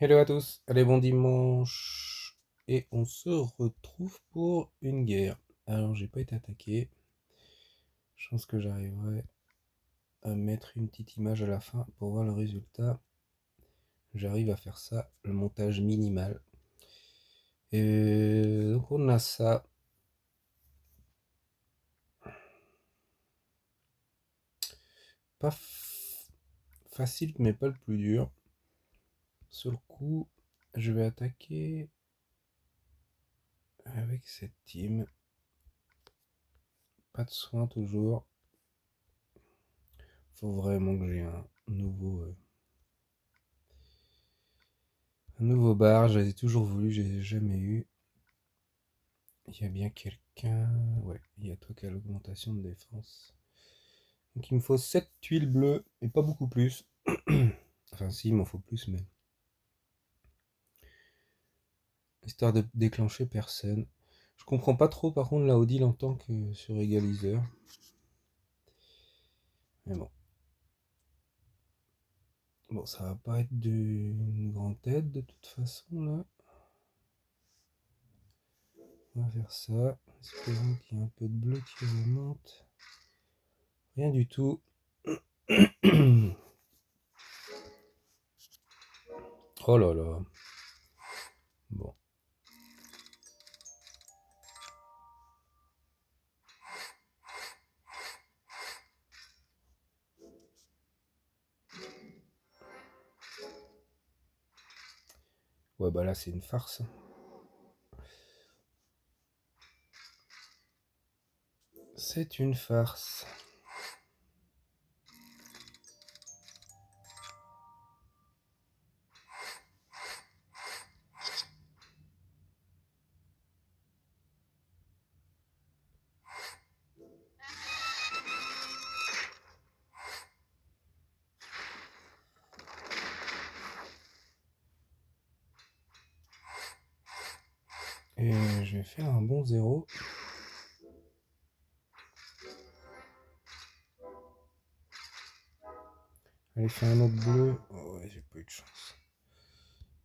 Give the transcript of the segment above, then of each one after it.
Hello à tous, allez bon dimanche. Et on se retrouve pour une guerre. Alors j'ai pas été attaqué. Je pense que j'arriverai à mettre une petite image à la fin pour voir le résultat. J'arrive à faire ça, le montage minimal. Et donc on a ça. Pas facile mais pas le plus dur. Sur le coup, je vais attaquer avec cette team. Pas de soin toujours. Faut vraiment que j'ai un nouveau bar. J'avais toujours voulu, j'ai jamais eu. Il y a bien quelqu'un. Ouais, il y a toi qui as l'augmentation de défense. Donc il me faut 7 tuiles bleues et pas beaucoup plus. Enfin si, il m'en faut plus, mais histoire de déclencher personne. Je comprends pas trop par contre la Odile en tant que sur égaliseur. Mais bon. Bon, ça va pas être d'une grande aide de toute façon là. On va faire ça. Espérons qu'il y a un peu de bleu qui remonte. Rien du tout. Oh là là. Bon. Ouais, bah là, c'est une farce. C'est une farce. Et je vais faire un bon zéro. Allez, fais un autre bleu. Oh ouais, j'ai pas eu de chance.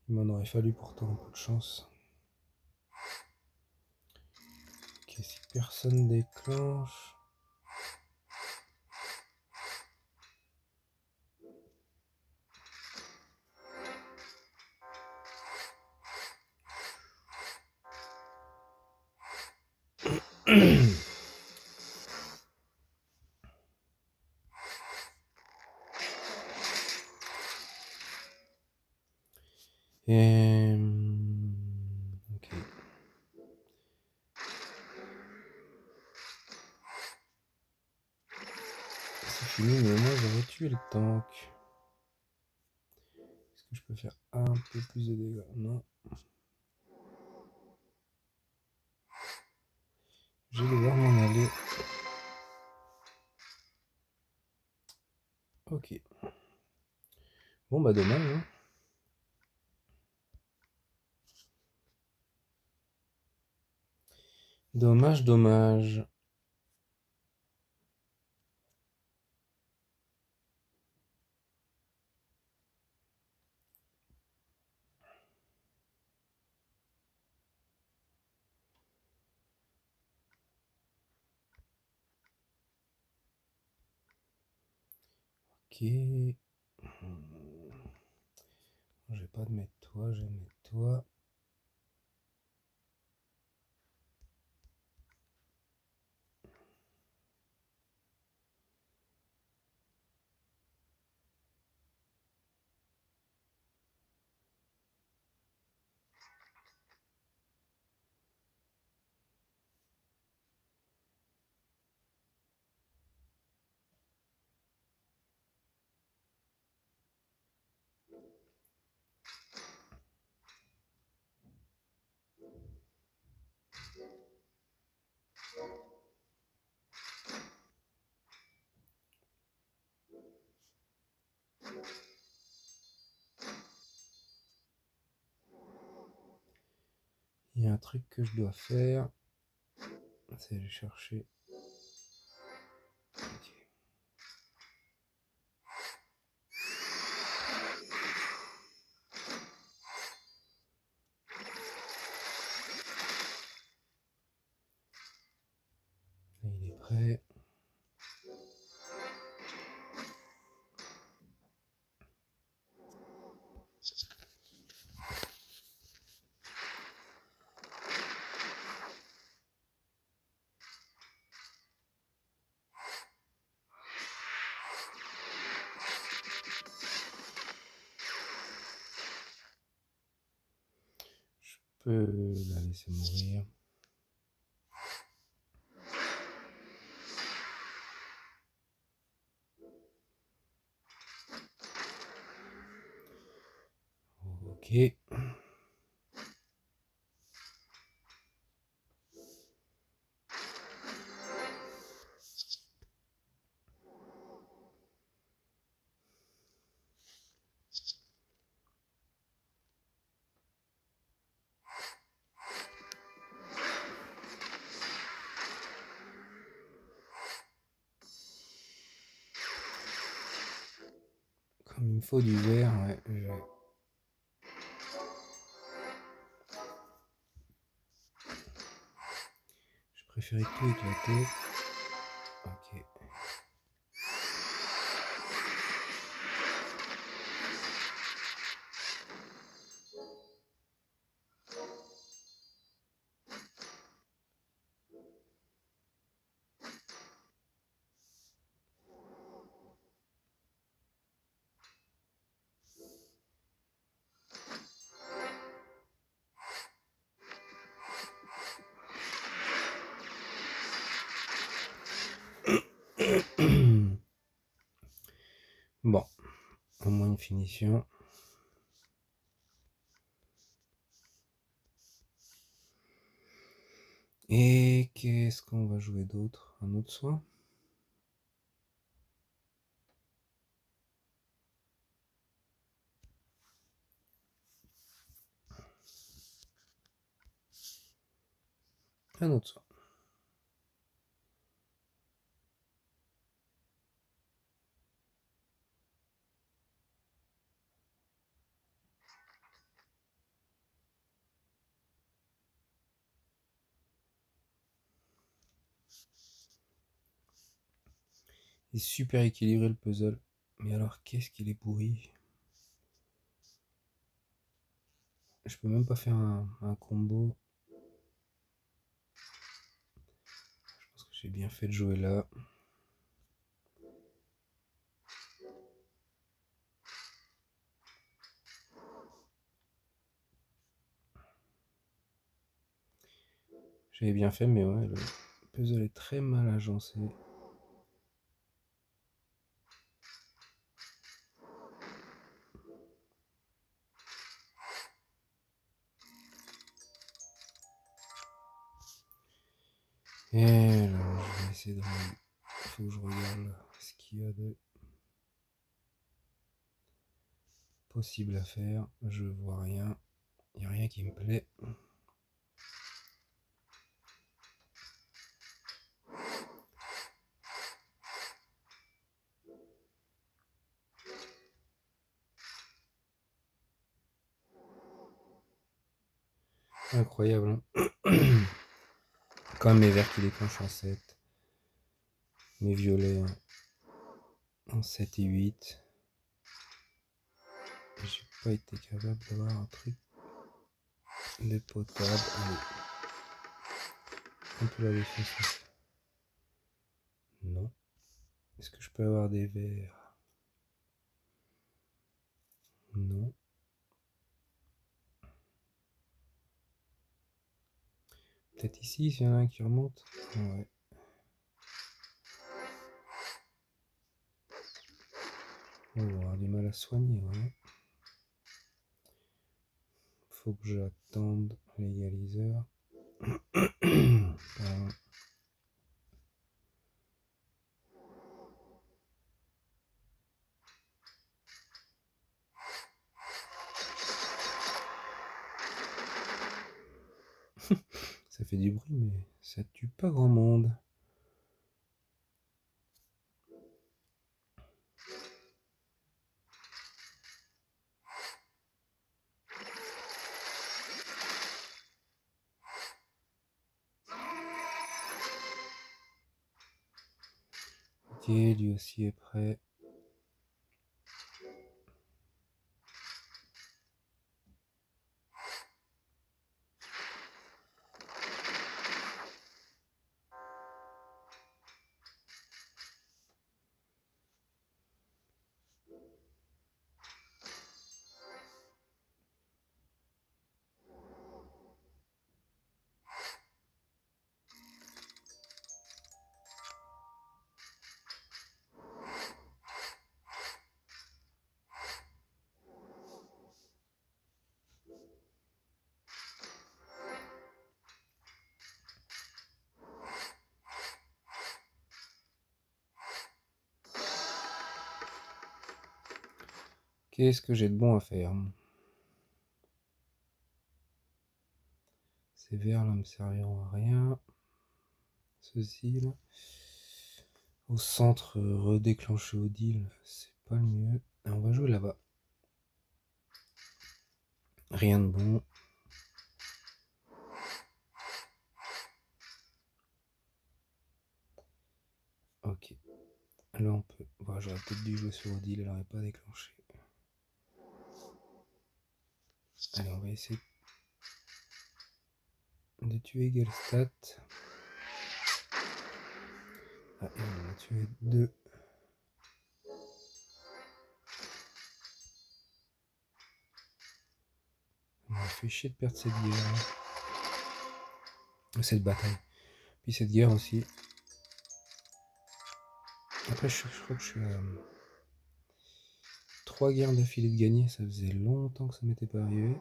Il m'en aurait fallu pourtant un peu de chance. Ok, si personne déclenche. Et... Ok. C'est fini, mais moi j'aurais tué le tank. Est-ce que je peux faire un peu plus de dégâts? Non. Je vais devoir m'en aller. Ok. Bon bah dommage. Hein. Dommage, dommage. Ok. Je vais pas te mettre toi, je vais mettre toi. Il y a un truc que je dois faire. C'est aller chercher. Ok. peux la laisser mourir. Ok. Comme il me faut du vert, ouais, je préférais tout éclater. Ok. Bon, au moins une finition. Et qu'est-ce qu'on va jouer d'autre? Un autre soin? Un autre soin. Il est super équilibré le puzzle. Mais alors, qu'est-ce qu'il est pourri? Je peux même pas faire un combo. Je pense que j'ai bien fait de jouer là. J'avais bien fait, mais ouais, le puzzle est très mal agencé. Et là, je vais essayer de... Faut que je regarde ce qu'il y a de possible à faire. Je vois rien. Il n'y a rien qui me plaît. Incroyable, hein. Quand même mes verts qui déclenchent en 7. Mes violets en 7 et 8. J'ai pas été capable d'avoir un truc de potable. Allez. Un peu la défense. Non. Est-ce que je peux avoir des verts? Non. Peut-être ici, s'il y en a un qui remonte. Ouais. On va avoir du mal à soigner, ouais. Faut que j'attende l'égaliseur. Pardon. Ça fait du bruit, mais ça tue pas grand monde. Ok, lui aussi est prêt. Qu'est-ce que j'ai de bon à faire? Ces verres là me serviront à rien. Ceci là. Au centre, redéclencher au deal, c'est pas le mieux. Et on va jouer là-bas. Rien de bon. Ok. Là on peut. Bon, j'aurais peut-être dû jouer sur Odile, elle n'aurait pas déclenché. Allez, on va essayer de tuer Gelstat. Ah, et on en a tué 2. On m'a fait chier de perdre cette guerre. Cette bataille. Puis cette guerre aussi. Après, je crois que je suis à 3 guerres d'affilée de gagner. Ça faisait longtemps que ça m'était pas arrivé.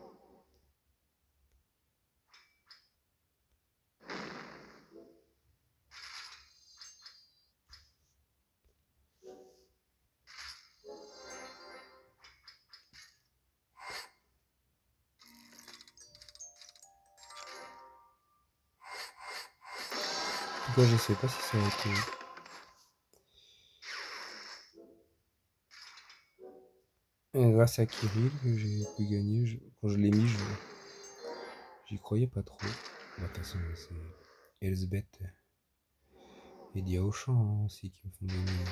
En tout cas, je sais pas si ça a été. Et grâce à Kirill que j'ai pu gagner. Quand je l'ai mis, j'y croyais pas trop. Bah, de toute façon, c'est Elsbeth et Diaochan hein, aussi qui me font gagner.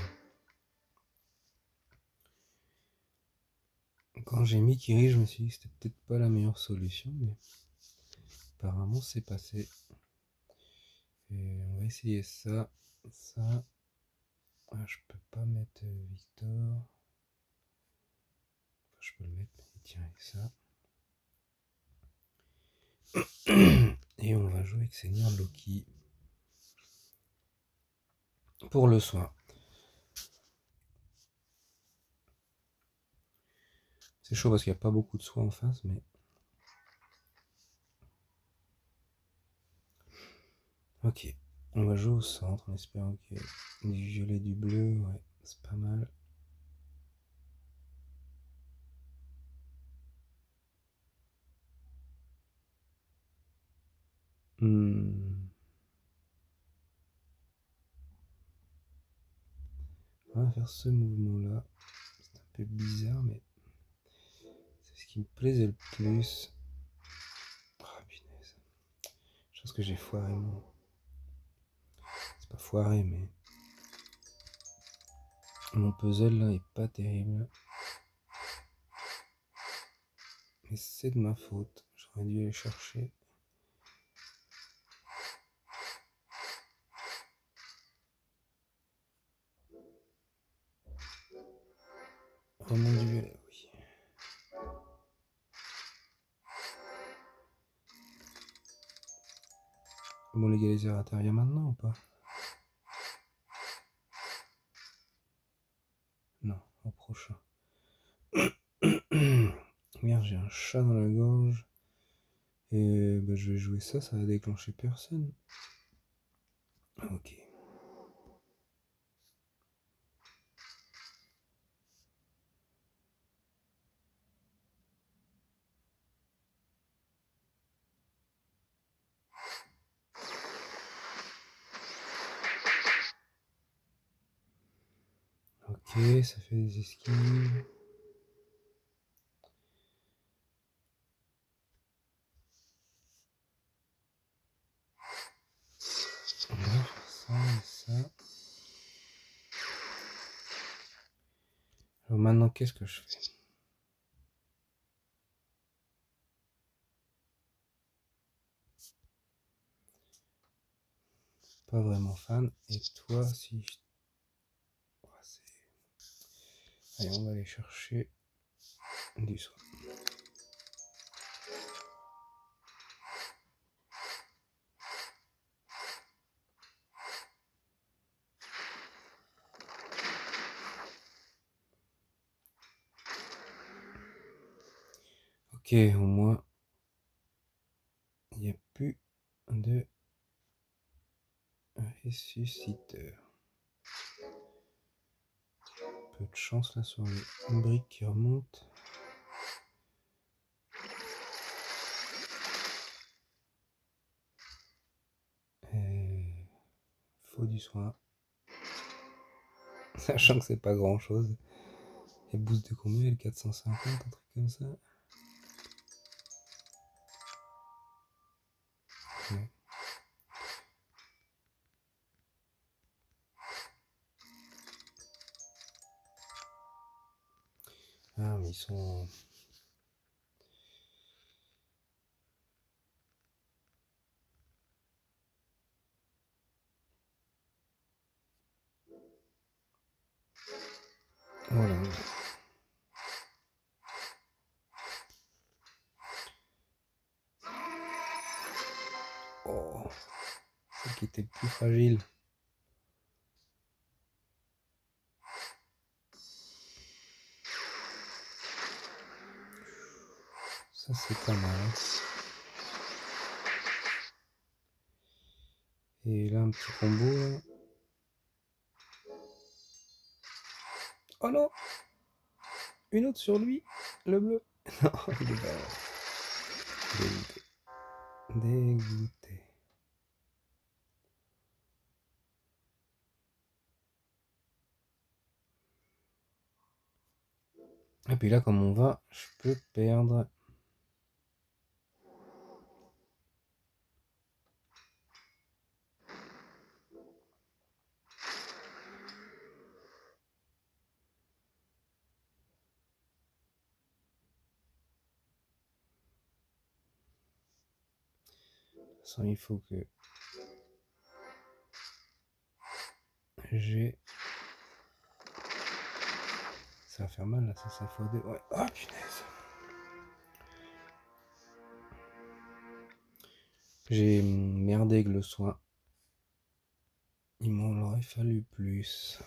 Quand j'ai mis Kirill, je me suis dit que c'était peut-être pas la meilleure solution, mais apparemment c'est passé. Et on va essayer ça, ça. Ah, je peux pas mettre Victor. Enfin, je peux le mettre, mais tiens, avec ça. Et on va jouer avec Seigneur Loki. Pour le soin. C'est chaud parce qu'il n'y a pas beaucoup de soins en face, mais. Ok. On va jouer au centre en espérant qu'il y ait du violet, du bleu. Ouais, c'est pas mal. On va faire ce mouvement-là. C'est un peu bizarre, mais c'est ce qui me plaisait le plus. Oh punaise. Je pense que j'ai foiré mon. C'est pas foiré, mais. Mon puzzle là est pas terrible. Mais c'est de ma faute. J'aurais dû aller chercher. Remonte du violet, oui. Bon, légaliser Rataria maintenant ou pas? Non, au prochain. Merde, j'ai un chat dans la gorge. Et bah, je vais jouer ça, ça va déclencher personne. Ok. Ok, ça fait des esquives. On va faire ça et ça. Alors maintenant, qu'est-ce que je fais? Pas vraiment fan. Et toi, si je... Oh, allez, on va aller chercher du soin. Ok, au moins, il n'y a plus de ressusciteur. Peu de chance là sur les briques qui remontent. du soin. Sachant que c'est pas grand chose. Elle boost de combien? Elle 450, un truc comme ça. Ouais. Ah, mais ils sont... Voilà. Oh, celle qui était plus fragile. Ça, c'est pas mal. Et là, un petit combo, là. Oh non! Une autre sur lui, le bleu. Non, il est pas... Dégoûté. Dégoûté. Et puis là, comme on va, je peux perdre. De toute façon, il faut que j'ai... Ça va faire mal là, ça fois 2. Ouais. Oh punaise. J'ai merdé avec le soin. Il m'en aurait fallu plus.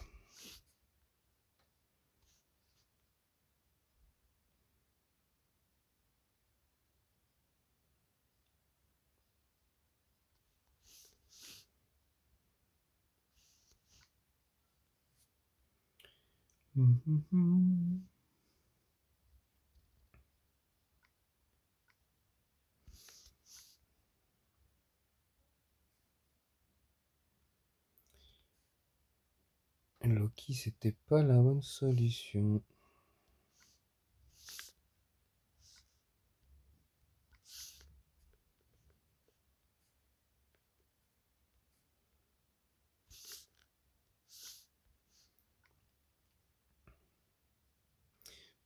Loki, c'était pas la bonne solution.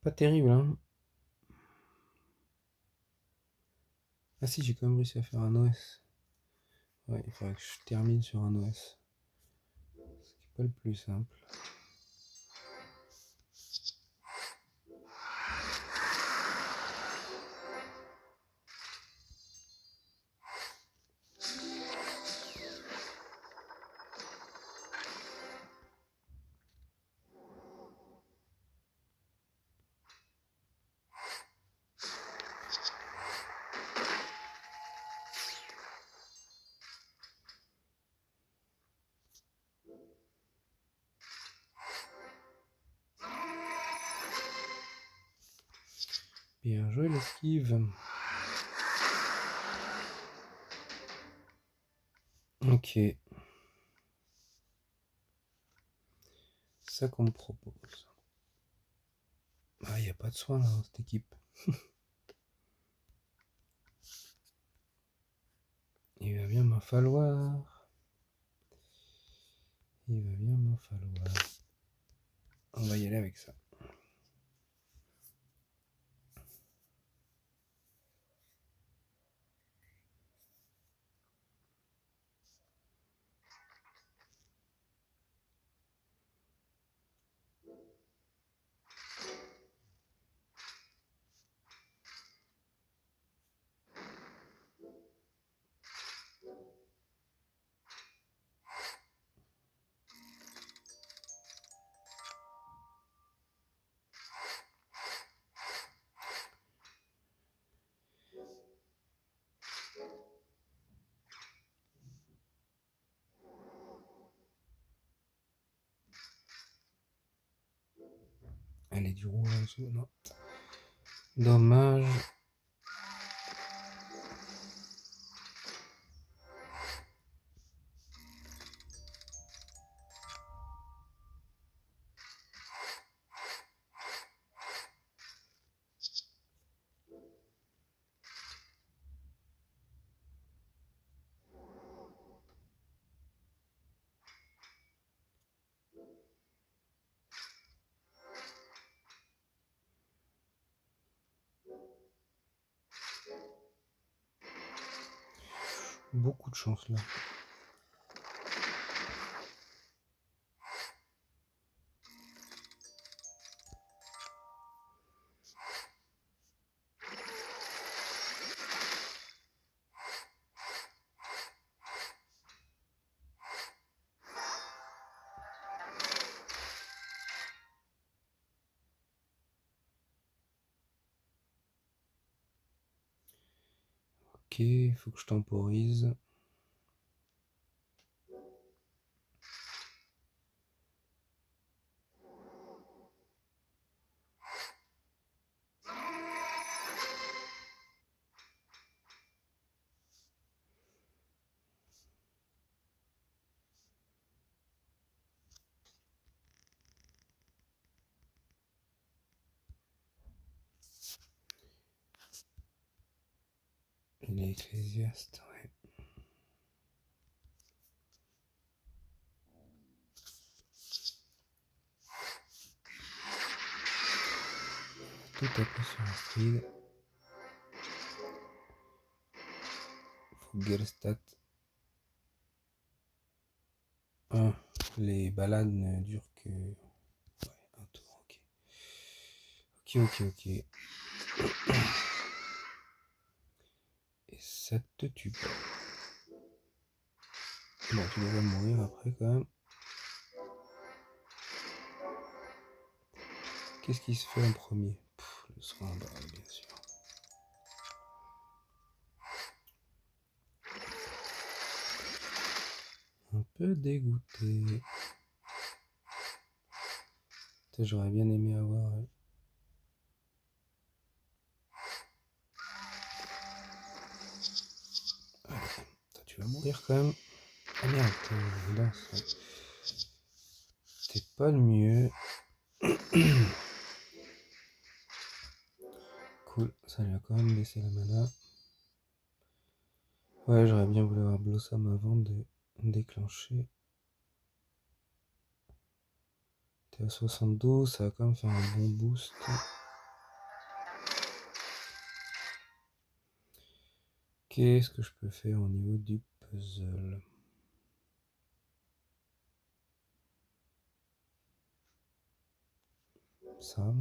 Pas terrible, hein. Ah si, j'ai quand même réussi à faire un OS. Ouais, il faudrait que je termine sur un OS. Ce qui n'est pas le plus simple. Bien joué l'esquive. Ok. Ça qu'on me propose. Ah, il n'y a pas de soin là dans cette équipe. Il va bien m'en falloir. Il va bien m'en falloir. On va y aller avec ça. Elle est du rouge en dessous, non. Dommage. Beaucoup de chance là. Ok, il faut que je temporise. L'Ecclésiaste, ouais. Tout taper sur Astrid. Fogelstadt. Ah, les balades ne durent que... Ouais, un tour, ok. Ok. Et ça te tue pas. Bon, tu devrais mourir après quand même. Qu'est-ce qui se fait en premier? Le soin, bah bien sûr. Un peu dégoûté. J'aurais bien aimé avoir... Allez, tu vas mourir quand même. Ah merde, danse. T'es pas le mieux. Cool, ça lui a quand même laissé la mana. Ouais, j'aurais bien voulu avoir Blossom avant de déclencher. T'es à 72, ça va quand même faire un bon boost. Qu'est-ce que je peux faire au niveau du puzzle? Ça.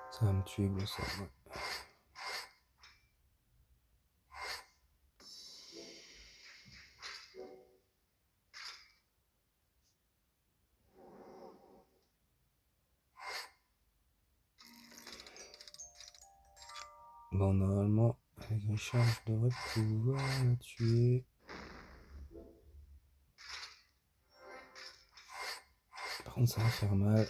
Ça va me tuer, Blossom. Ouais. Bon, normalement, avec Richard, je devrais pouvoir la tuer. Par contre, ça va faire mal.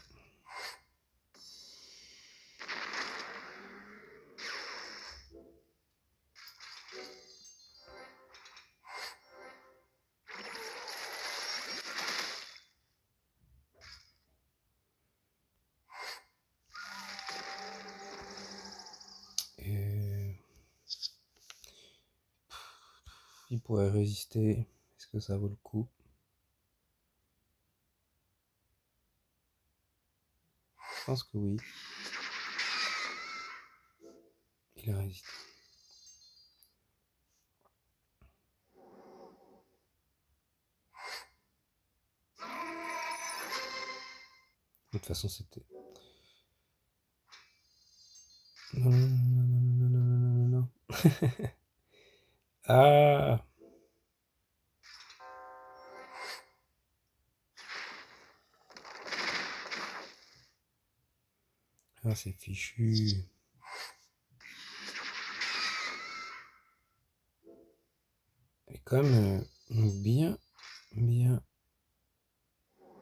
Et... il pourrait résister. Est-ce que ça vaut le coup? Je pense que oui. Il a résisté. De toute façon, c'était... Non. Ah! Ah, c'est fichu. Elle est quand même bien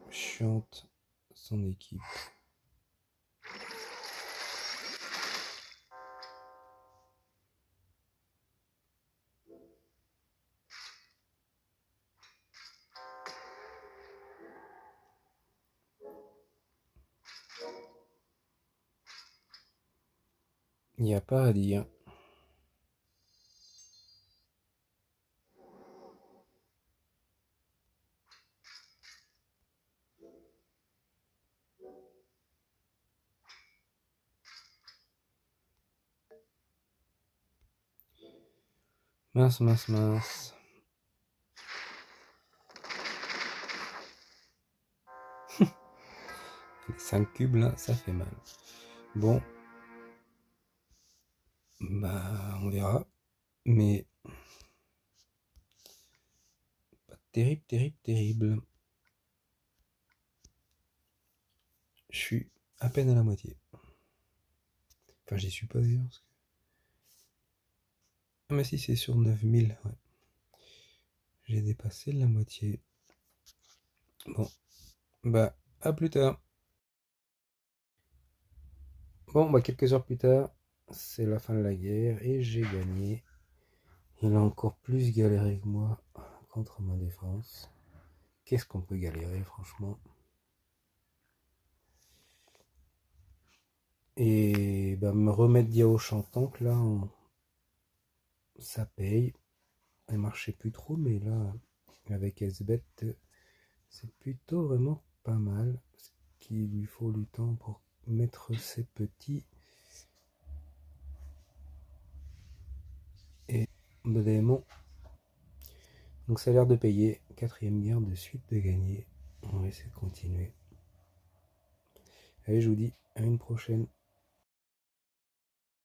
chiante, son équipe. Il n'y a pas à dire. Mince, mince, mince. Les 5 cubes là, ça fait mal. Bon. Bah, on verra. Mais pas terrible, terrible, terrible. Je suis à peine à la moitié. Enfin, j'y suis pas d'ailleurs. Parce que... Ah, mais si, c'est sur 9000. Ouais. J'ai dépassé la moitié. Bon. Bah, à plus tard. Bon, bah, quelques heures plus tard, c'est la fin de la guerre et j'ai gagné. Il a encore plus galéré que moi contre ma défense. Qu'est-ce qu'on peut galérer, franchement? Et bah, me remettre Diao chantant, que là, ça paye. Elle marchait plus trop, mais là, avec SBet, c'est plutôt vraiment pas mal. Ce qu'il lui faut du temps pour mettre ses petits. Et démon. Donc ça a l'air de payer. Quatrième guerre de suite de gagner. On va essayer de continuer. Allez, je vous dis à une prochaine.